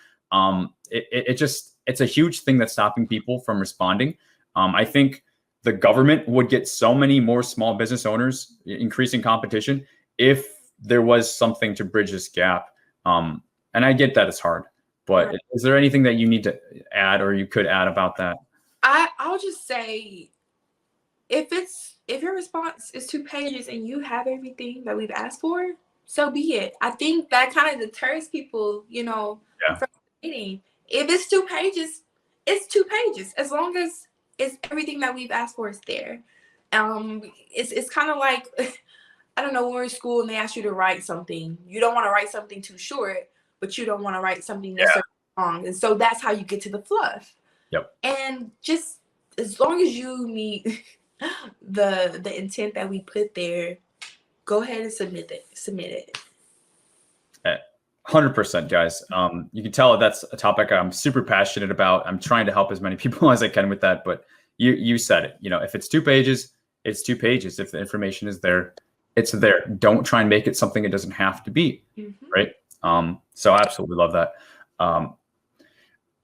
it's a huge thing that's stopping people from responding. I think the government would get so many more small business owners, increasing competition, if there was something to bridge this gap. And I get that it's hard, but is there anything that you need to add, or you could add about that? I'll just say, if your response is 2 pages and you have everything that we've asked for, so be it. I think that kind of deters people, from reading. If it's 2 pages, it's 2 pages. As long as it's everything that we've asked for is there. It's kind of like, I don't know, when we're in school and they ask you to write something. You don't want to write something too short, but you don't want to write something that's long. And so that's how you get to the fluff. Yep. And just as long as you meet the intent that we put there, go ahead and submit it. 100%, guys. You can tell that's a topic I'm super passionate about. I'm trying to help as many people as I can with that. But you said it. If it's 2 pages, it's 2 pages. If the information is there, it's there. Don't try and make it something it doesn't have to be, right? So I absolutely love that.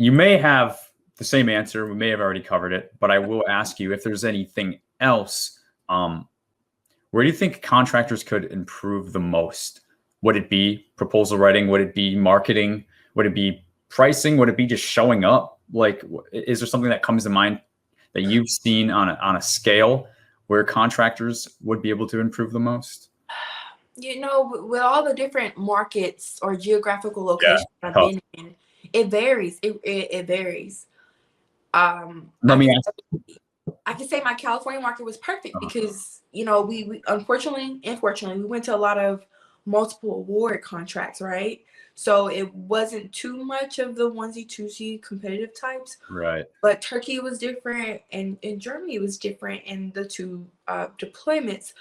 you may have the same answer. We may have already covered it, but I will ask you if there's anything else. Where do you think contractors could improve the most? Would it be proposal writing? Would it be marketing? Would it be pricing? Would it be just showing up? Like, is there something that comes to mind that you've seen on a scale where contractors would be able to improve the most? With all the different markets or geographical locations I've been in, it varies. It varies. Let me ask. I can say my California market was perfect because, we unfortunately we went to a lot of multiple award contracts, right? So it wasn't too much of the onesie twosie competitive types. Right. But Turkey was different and Germany was different in the two deployments.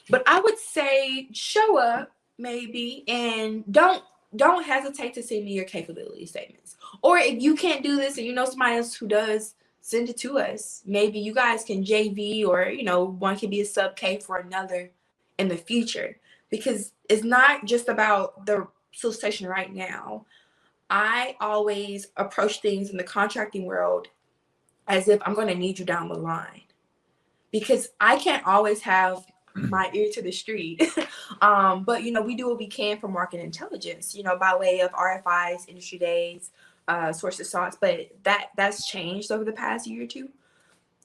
But I would say show up maybe and don't hesitate to send me your capability statements. Or if you can't do this and you know somebody else who does, send it to us. Maybe you guys can JV or, one can be a sub K for another in the future. Because it's not just about the solicitation right now. I always approach things in the contracting world as if I'm going to need you down the line. Because I can't always have my ear to the street. But, we do what we can for market intelligence, by way of RFIs, industry days, sources thoughts, but that's changed over the past year or two.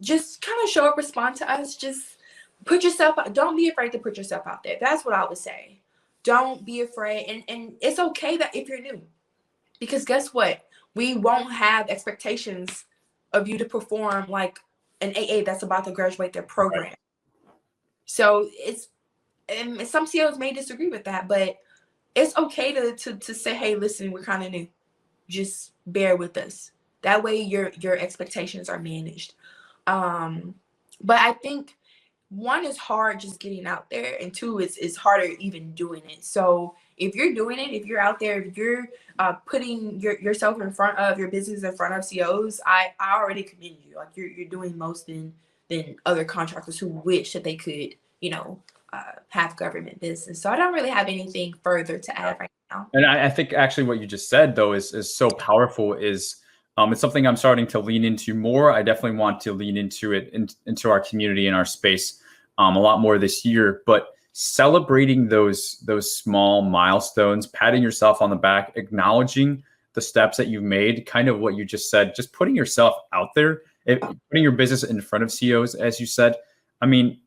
Just kind of show up, respond to us, just put yourself out. Don't be afraid to put yourself out there. That's what I would say. Don't be afraid. And it's okay that if you're new, because guess what? We won't have expectations of you to perform like an AA that's about to graduate their program. Right. So and some CEOs may disagree with that, but it's okay to say, hey, listen, we're kind of new. Just bear with us. That way your expectations are managed. But I think one is hard just getting out there, and two is harder even doing it. So if you're doing it, if you're out there, if you're putting yourself in front of your business, in front of CEOs, I already commend you. Like you're doing most than other contractors who wish that they could, have government business. So I don't really have anything further to add right now. And I think actually what you just said though is so powerful. It's something I'm starting to lean into more. I definitely want to lean into it into our community and our space a lot more this year. But celebrating those small milestones, patting yourself on the back, acknowledging the steps that you've made, kind of what you just said, just putting yourself out there, putting your business in front of CEOs, as you said. I mean,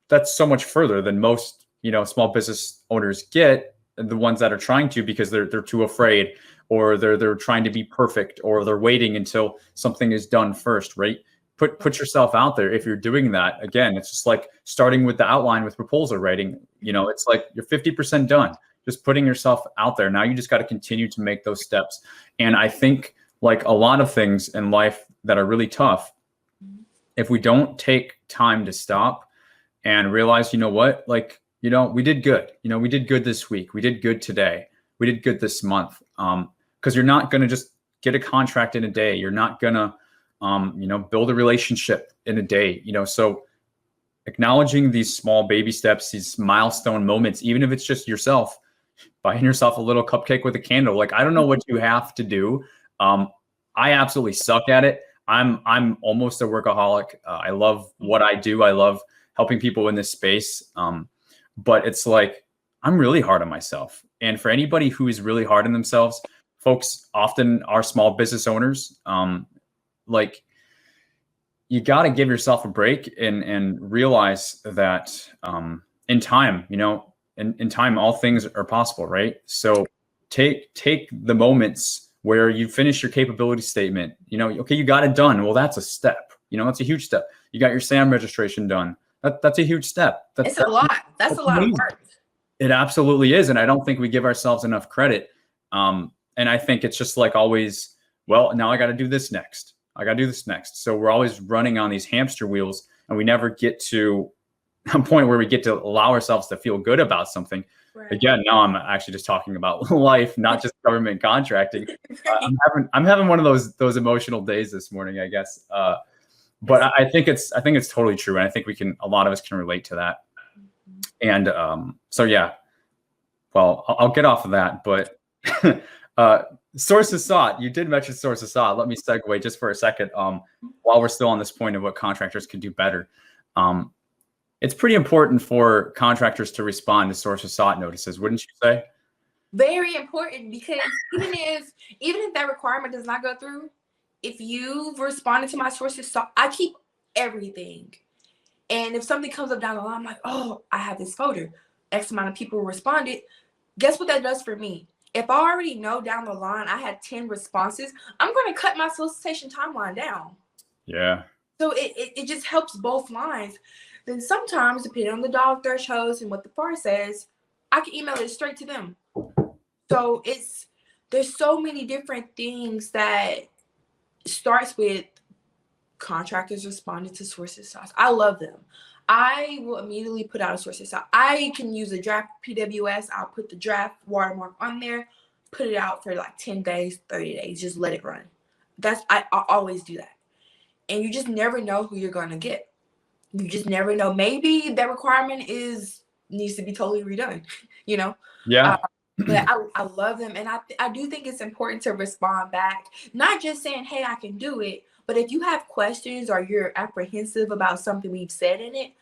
that's so much further than most, small business owners get, the ones that are trying to, because they're too afraid, or they're trying to be perfect, or they're waiting until something is done first, right? Put yourself out there. If you're doing that, again, it's just like starting with the outline with proposal writing. It's like you're 50% done. Just putting yourself out there. Now you just got to continue to make those steps. And I think, like a lot of things in life that are really tough, if we don't take time to stop and realize, what, we did good. We did good this week. We did good today. We did good this month. Because you're not going to just get a contract in a day. You're not going to, build a relationship in a day. So acknowledging these small baby steps, these milestone moments, even if it's just yourself, buying yourself a little cupcake with a candle. Like, I don't know what you have to do. I absolutely suck at it. I'm almost a workaholic. I love what I do. I love helping people in this space. But it's like, I'm really hard on myself. And for anybody who is really hard on themselves, folks often are small business owners. You got to give yourself a break and realize that in time, in time, all things are possible, right? So take the moments where you finish your capability statement, okay, you got it done. Well, that's a step, that's a huge step. You got your SAM registration done. That's a huge step. It's a lot. That's a lot of work. It absolutely is. And I don't think we give ourselves enough credit. And I think it's just like always, well, now I got to do this next. So we're always running on these hamster wheels, and we never get to a point where we get to allow ourselves to feel good about something. Right. Again, now I'm actually just talking about life, not just government contracting. I'm having one of those emotional days this morning, I guess. But I think it's totally true, and I think a lot of us can relate to that. And so yeah, well, I'll get off of that, but Sources sought. You did mention sources sought. Let me segue just for a second. While we're still on this point of what contractors can do better, it's pretty important for contractors to respond to sources sought notices, wouldn't you say? Very important, because even if that requirement does not go through, if you've responded to my sources sought, I keep everything. And if something comes up down the line, I'm like, oh, I have this folder. X amount of people responded. Guess what that does for me? If I already know down the line I had 10 responses, I'm going to cut my solicitation timeline down. Yeah. So it just helps both lines. Then sometimes, depending on the dollar thresholds and what the FAR says, I can email it straight to them. So there's so many different things that starts with contractors responding to sources sought. I love them. I will immediately put out a sources sought. I can use a draft PWS. I'll put the draft watermark on there, put it out for like 10 days, 30 days, just let it run. I always do that. And you just never know who you're going to get. You just never know. Maybe that requirement needs to be totally redone, you know? Yeah. But I love them. And I do think it's important to respond back, not just saying, hey, I can do it. But if you have questions or you're apprehensive about something we've said in it,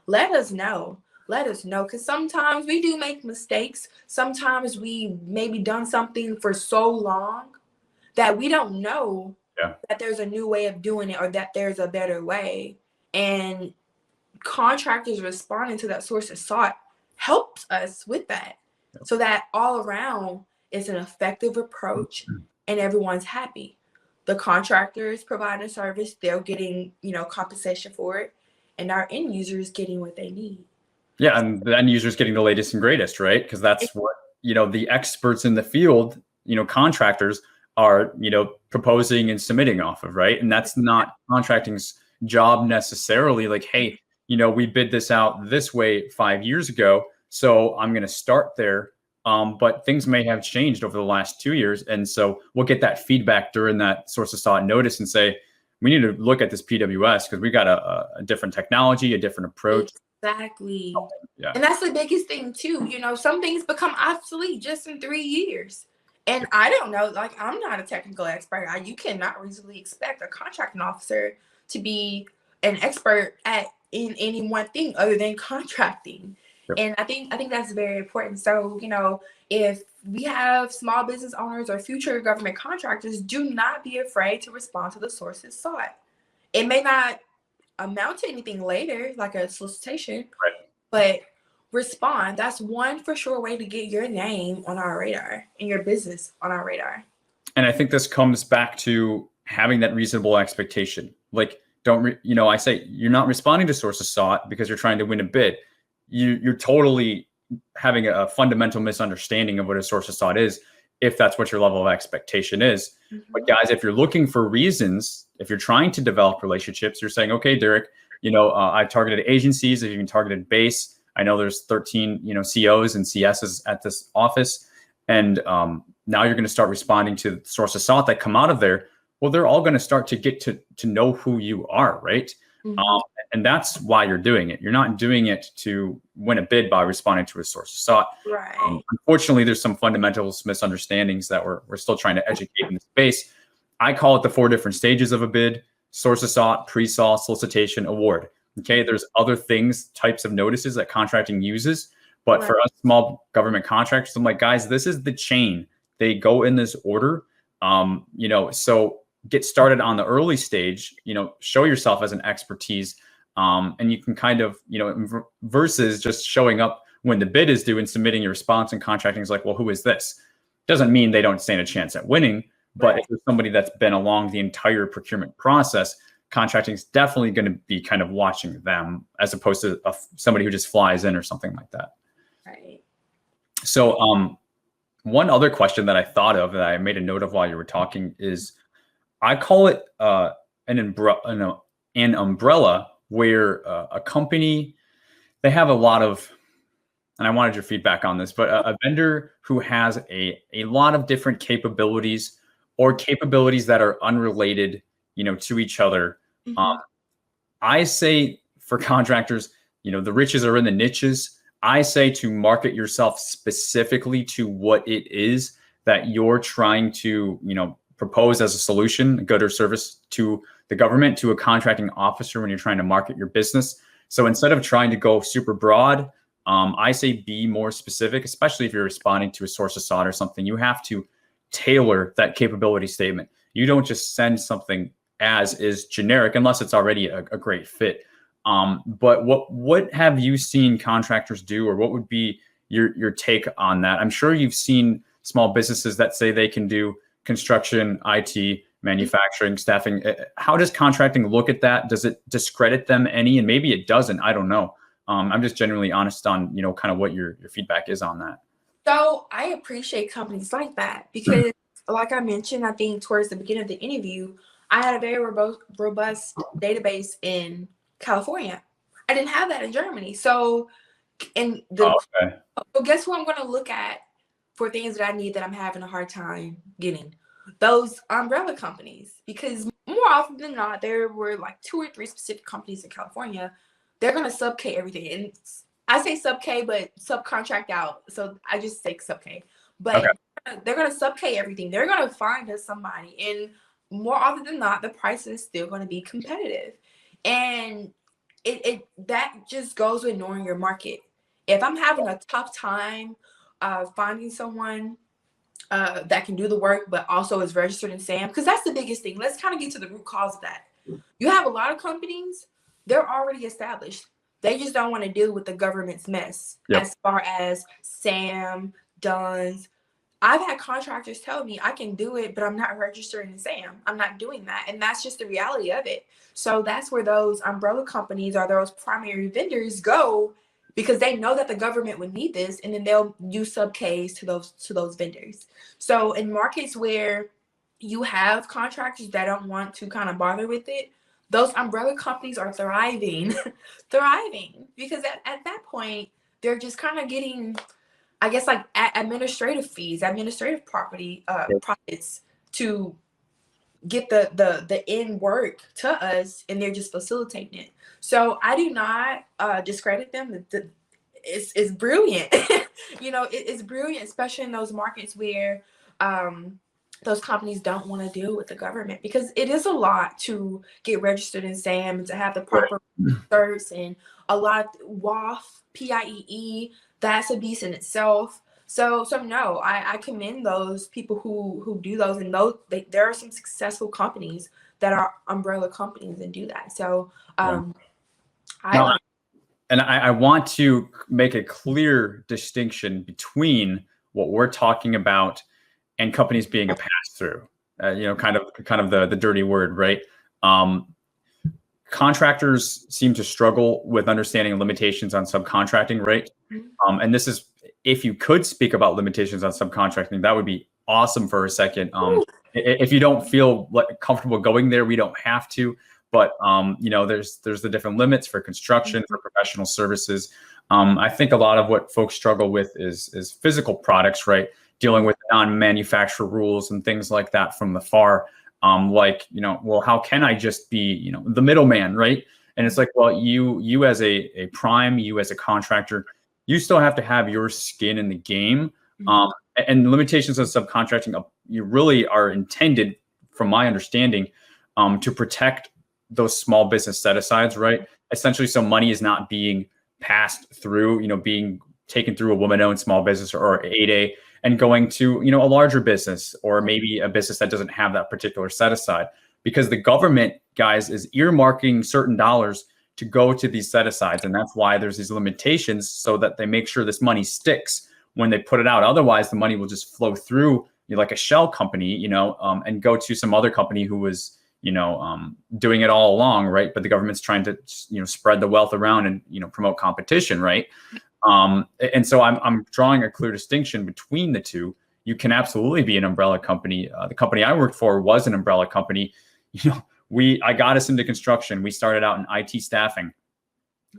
let us know. Let us know. Because sometimes we do make mistakes. Sometimes we maybe done something for so long that we don't know that there's a new way of doing it or that there's a better way. And contractors responding to that sources sought helps us with that. So that all around it's an effective approach and everyone's happy. The contractors providing a service, they're getting, compensation for it, and our end users getting what they need. Yeah, and the end users getting the latest and greatest, right? Because that's what, the experts in the field, contractors are, proposing and submitting off of, right? And that's not contracting's job necessarily. Like, hey, we bid this out this way 5 years ago, so I'm going to start there. But things may have changed over the last 2 years. And so we'll get that feedback during that sources sought notice and say, we need to look at this PWS because we got a different technology, a different approach. Exactly. Yeah. And that's the biggest thing too. Some things become obsolete just in 3 years. And I don't know, like, I'm not a technical expert. You cannot reasonably expect a contracting officer to be an expert in any one thing other than contracting. Yep. And I think that's very important. So, if we have small business owners or future government contractors, do not be afraid to respond to the sources sought. It may not amount to anything later, like a solicitation, but respond. That's one for sure way to get your name on our radar and your business on our radar. And I think this comes back to having that reasonable expectation. Like, I say you're not responding to sources sought because you're trying to win a bid. You're totally having a fundamental misunderstanding of what a sources sought is, if that's what your level of expectation is. Mm-hmm. But guys, if you're looking for reasons, if you're trying to develop relationships, you're saying, okay, Derek, I targeted agencies, I've even targeted base. I know there's 13, COs and CSs at this office. And now you're going to start responding to sources sought that come out of there. Well, they're all going to start to get to know who you are, right? Mm-hmm. And that's why you're doing it. You're not doing it to win a bid by responding to a sources sought. Right. Unfortunately, there's some fundamental misunderstandings that we're still trying to educate in the space. I call it the 4 different stages of a bid: sources sought, pre-salt, solicitation, award. Okay, there's other types of notices that contracting uses. But for us small government contractors, I'm like, guys, this is the chain. They go in this order. So get started on the early stage, show yourself as an expertise. And you can kind of, versus just showing up when the bid is due and submitting your response, and contracting is like, well, who is this? Doesn't mean they don't stand a chance at winning. But if there's somebody that's been along the entire procurement process, contracting is definitely going to be kind of watching them as opposed to somebody who just flies in or something like that. Right. So one other question that I thought of that I made a note of while you were talking is, I call it an umbrella where a company, they have a lot of, and I wanted your feedback on this, but a vendor who has a lot of different capabilities or capabilities that are unrelated, to each other. Mm-hmm. I say for contractors, the riches are in the niches. I say to market yourself specifically to what it is that you're trying to, propose as a solution, a good or service to the government, to a contracting officer when you're trying to market your business. So instead of trying to go super broad, I say be more specific, especially if you're responding to a source of SOT or something. You have to tailor that capability statement. You don't just send something as is generic unless it's already a great fit. But what have you seen contractors do, or what would be your take on that? I'm sure you've seen small businesses that say they can do construction, IT, manufacturing, staffing. How does contracting look at that? Does it discredit them any? And maybe it doesn't. I don't know. I'm just genuinely honest on, kind of what your feedback is on that. So I appreciate companies like that because, like I mentioned, I think towards the beginning of the interview, I had a very robust database in California. I didn't have that in Germany. So, so guess who I'm going to look at for things that I need that I'm having a hard time getting? Those umbrella companies. Because more often than not, there were like 2 or 3 specific companies in California. They're going to sub-K everything. And I say sub-K, but subcontract out. So I just say sub-K. But they're going to sub-K everything. They're going to find us somebody. And more often than not, the price is still going to be competitive. And that just goes with knowing your market. If I'm having a tough time finding someone that can do the work, but also is registered in SAM, because that's the biggest thing. Let's kind of get to the root cause of that. You have a lot of companies, they're already established. They just don't want to deal with the government's mess as far as SAM, DUNS. I've had contractors tell me I can do it, but I'm not registering in SAM. I'm not doing that. And that's just the reality of it. So that's where those umbrella companies or those primary vendors go, because they know that the government would need this, and then they'll use sub-Ks to those vendors. So in markets where you have contractors that don't want to kind of bother with it, those umbrella companies are thriving, because at that point, they're just kind of getting, I guess, like administrative fees, administrative profits to get the end work to us, and they're just facilitating it. So I do not discredit them. It's brilliant. It's brilliant, especially in those markets where those companies don't want to deal with the government, because it is a lot to get registered in SAM and to have the proper certs and a lot of WAF, PIEE. That's a beast in itself. So no, I commend those people who do those, and there are some successful companies that are umbrella companies and do that. So I want to make a clear distinction between what we're talking about and companies being a pass-through. Kind of the dirty word, right? Contractors seem to struggle with understanding limitations on subcontracting, right? And this is, if you could speak about limitations on subcontracting, that would be awesome for a second. If you don't feel comfortable going there, we don't have to. But there's the different limits for construction, for professional services. I think a lot of what folks struggle with is physical products, right? Dealing with non-manufacturer rules and things like that from the far. Well, how can I just be, the middleman, right? And it's like, well, you as a prime, you as a contractor, you still have to have your skin in the game. And limitations of subcontracting, you really are intended, from my understanding, to protect those small business set-asides, right? Essentially, so money is not being passed through, being taken through a woman-owned small business or 8A and going to, a larger business, or maybe a business that doesn't have that particular set-aside. Because the government, guys, is earmarking certain dollars to go to these set-asides. And that's why there's these limitations, so that they make sure this money sticks when they put it out. Otherwise, the money will just flow through like a shell company, and go to some other company who was, doing it all along, right? But the government's trying to, spread the wealth around and, promote competition, right? And so I'm drawing a clear distinction between the two. You can absolutely be an umbrella company. The company I worked for was an umbrella company. I got us into construction. We started out in IT staffing.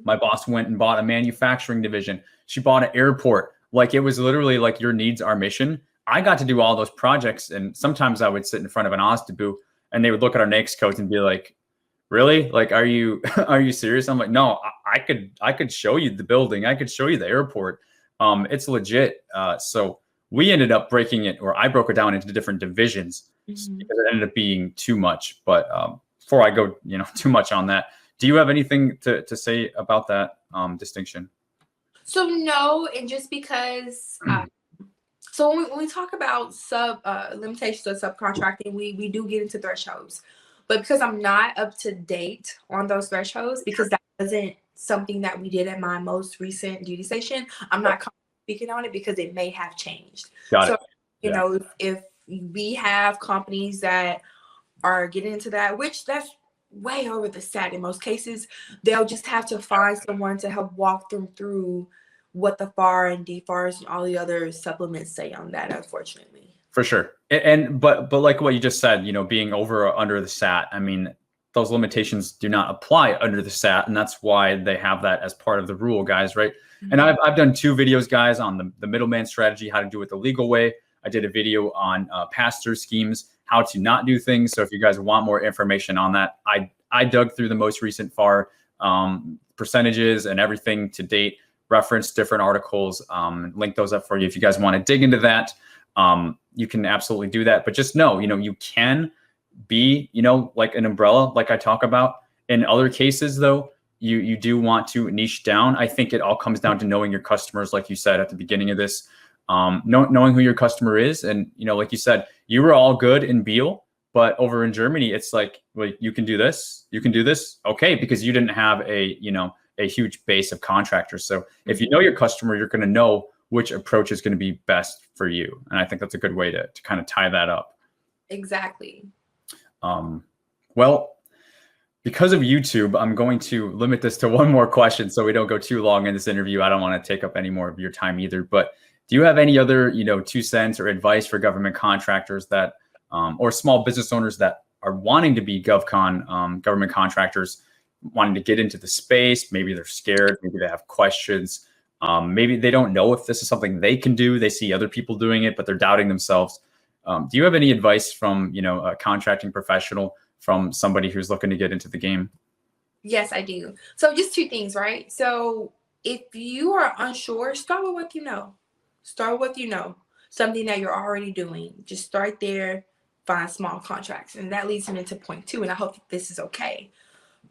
My boss went and bought a manufacturing division. She bought an airport. Like, it was literally like, your needs, our mission. I got to do all those projects. And sometimes I would sit in front of an OSDBU and they would look at our NAICS codes and be like, really? Like, are you serious? I'm like, no, I could show you the building. I could show you the airport. It's legit. So we ended up breaking it, or I broke it down into different divisions Mhm. because it ended up being too much. But before I go, too much on that, do you have anything to say about that distinction? So no, and just because so when we talk about limitations of subcontracting, we do get into thresholds. But because I'm not up to date on those thresholds, because that wasn't something that we did at my most recent duty station, I'm not speaking on it because it may have changed. Got So, it. you Yeah. know, if we have companies that are getting into that, which that's way over the SAT in most cases, they'll just have to find someone to help walk them through what the FAR and DFARs and all the other supplements say on that, unfortunately. For sure. But like what you just said, being over or under the SAT, I mean, those limitations do not apply under the SAT, and that's why they have that as part of the rule, guys, right? Mm-hmm. And I've done 2 videos, guys, on the middleman strategy, how to do it the legal way. I did a video on pass-through schemes, how to not do things. So if you guys want more information on that, I dug through the most recent FAR percentages and everything to date, referenced different articles, link those up for you if you guys want to dig into that. You can absolutely do that, but just know, you can be, like an umbrella, like I talk about. In other cases, though, you do want to niche down. I think it all comes down to knowing your customers, like you said at the beginning of this, knowing who your customer is. And, like you said, you were all good in Biel, but over in Germany, it's like, well, you can do this, you can do this. Okay. Because you didn't have a huge base of contractors. So if you know your customer, you're going to know which approach is going to be best for you. And I think that's a good way to kind of tie that up. Exactly. Well, because of YouTube, I'm going to limit this to one more question so we don't go too long in this interview. I don't want to take up any more of your time either, but do you have any other, 2 cents or advice for government contractors that, or small business owners that are wanting to be GovCon, government contractors, wanting to get into the space? Maybe they're scared, maybe they have questions. Maybe they don't know if this is something they can do. They see other people doing it, but they're doubting themselves. Do you have any advice from, a contracting professional, from somebody who's looking to get into the game? Yes, I do. So just 2 things, right? So if you are unsure, start with what you know. Start with what you know, something that you're already doing. Just start there, find small contracts. And that leads me into point 2, and I hope that this is okay.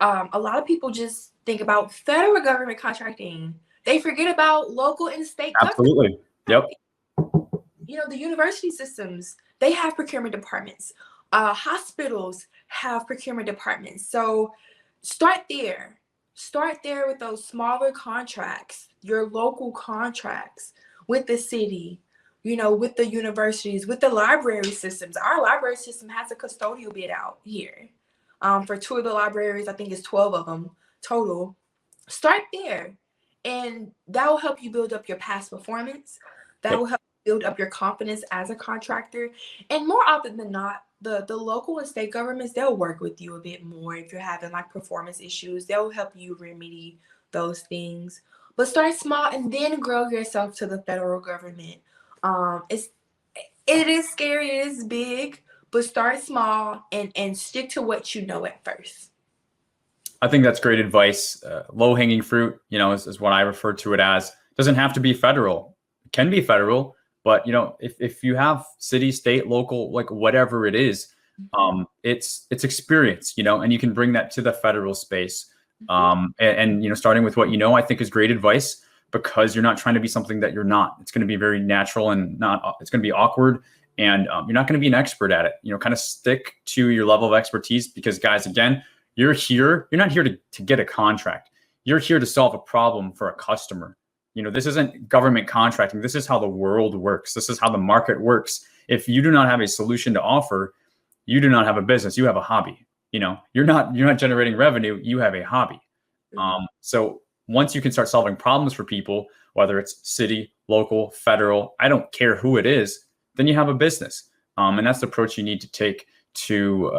A lot of people just think about federal government contracting. They forget about local and state Absolutely. government. Yep. The university systems, they have procurement departments. Hospitals have procurement departments. So start there. Start there with those smaller contracts, your local contracts with the city, with the universities, with the library systems. Our library system has a custodial bid out here. For 2 of the libraries, I think it's 12 of them total. Start there. And that will help you build up your past performance. That will help build up your confidence as a contractor. And more often than not, the local and state governments, they'll work with you a bit more if you're having like performance issues. They'll help you remedy those things. But start small and then grow yourself to the federal government. It is scary, it is big, but start small and stick to what you know at first. I think that's great advice. Low-hanging fruit, is what I refer to it as. Doesn't have to be federal. It can be federal, but if you have city, state, local, like whatever it is, it's experience, and you can bring that to the federal space. And starting with what I think is great advice, because you're not trying to be something that you're not. It's going to be very natural and it's going to be awkward, and you're not going to be an expert at it. Kind of stick to your level of expertise, because guys, again, you're not here to get a contract. You're here to solve a problem for a customer. This isn't government contracting. This is how the world works. This is how the market works. If you do not have a solution to offer, you do not have a business. You have a hobby. You're not generating revenue. You have a hobby. So once you can start solving problems for people, whether it's city, local, federal, I don't care who it is, then you have a business. And that's the approach you need to take to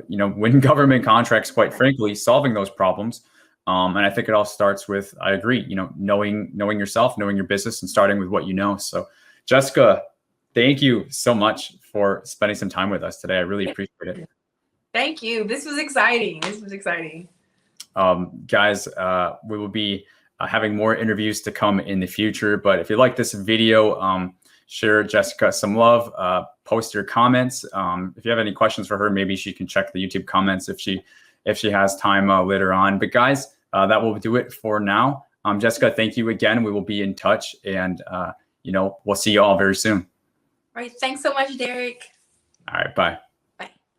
win government contracts, quite frankly, solving those problems. And I think it all starts with, I agree, knowing yourself, knowing your business, and starting with what you know. So Jessica, thank you so much for spending some time with us today. I really appreciate it. Thank you. This was exciting. Guys, we will be having more interviews to come in the future. But if you like this video, share Jessica some love, post your comments. If you have any questions for her, maybe she can check the YouTube comments if she has time later on. But guys, that will do it for now. Jessica, thank you again. We will be in touch, and we'll see you all very soon. All right. Thanks so much, Derek. All right. Bye.